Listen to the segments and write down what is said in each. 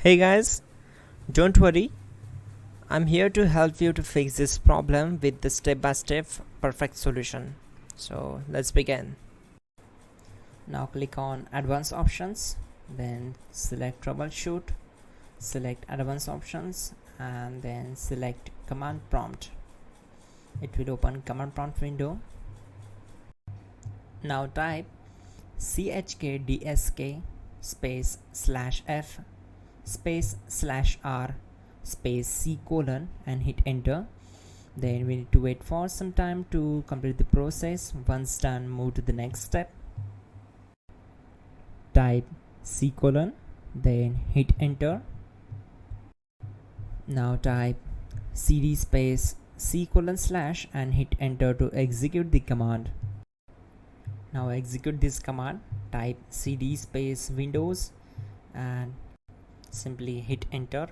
Hey guys, don't worry, I'm here to help you to fix this problem with the step-by-step perfect solution. So let's begin. Now click on advanced options, then select troubleshoot, select advanced options, and then select command prompt. It will open command prompt window. Now type chkdsk space /f space /r space c : and hit enter. Then we need to wait for some time to complete the process. Once done, move to the next step. Type c : then hit enter. Now type cd space c : / and hit enter to execute the command. Now execute this command. Type cd space windows and simply hit enter.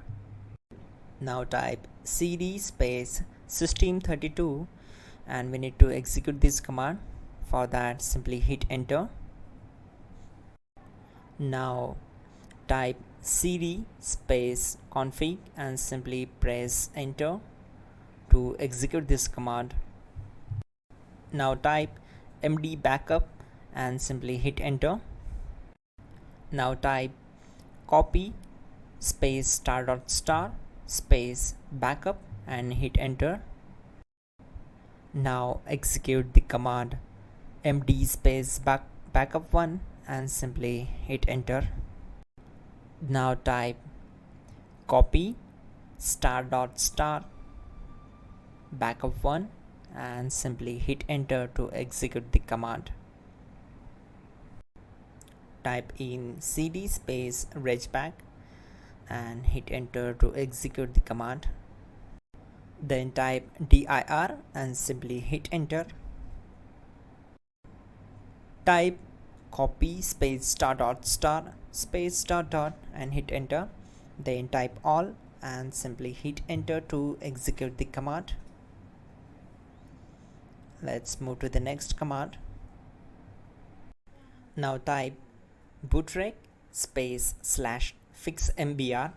Now type cd space system32 and we need to execute this command. For that, simply hit enter. Now type cd space config and simply press enter to execute this command. Now type md backup and simply hit enter. Now type copy space *.* space backup and hit enter. Now execute the command md space backup1 and simply hit enter. Now type copy *.* backup1 and simply hit enter to execute the command. Type in cd space regback and hit enter to execute the command. Then type dir and simply hit enter. Type copy space *.* space .. and hit enter. Then type all and simply hit enter to execute the command. Let's move to the next command. Now type bootrec space /fixmbr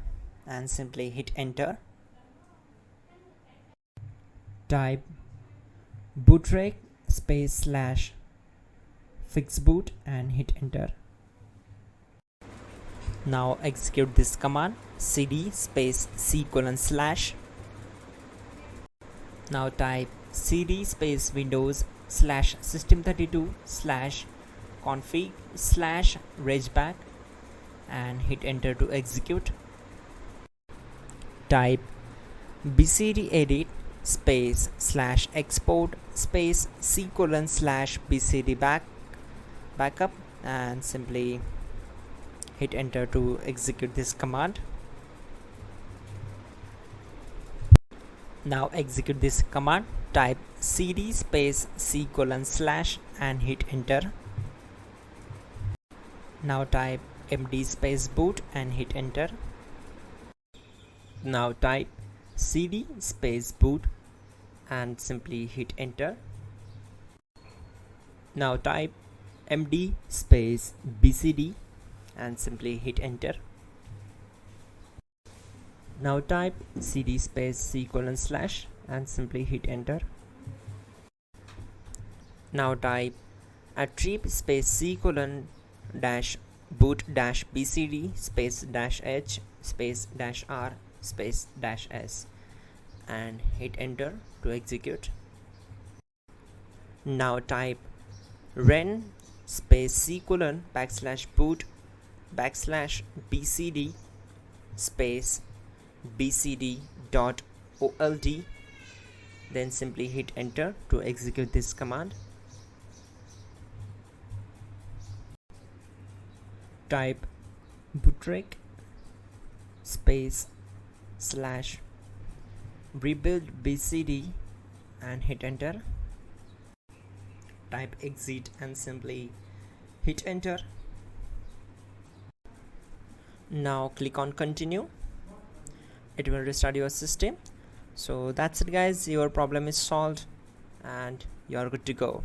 and simply hit enter. Type bootrec space /fixboot and hit enter. Now execute this command cd space c : /. Now type cd space windows /system32 /config /regback and hit enter to execute. Type bcdedit space /export space c : /bcd backup and simply hit enter to execute this command. Now execute this command. Type cd space c : / and hit enter. Now type md space boot and hit enter. Now type cd space boot and simply hit enter. Now type md space bcd and simply hit enter. Now type cd space c : / and simply hit enter. Now type attrib space c : -boot -bcd space -h space -r space -s and hit enter to execute. Now type ren space c : /boot /bcd space bcd.old, then simply hit enter to execute this command. Type bootrec space /rebuildbcd and hit enter. Type exit and simply hit enter. Now click on continue. It will restart your system. So that's it guys, your problem is solved and you are good to go.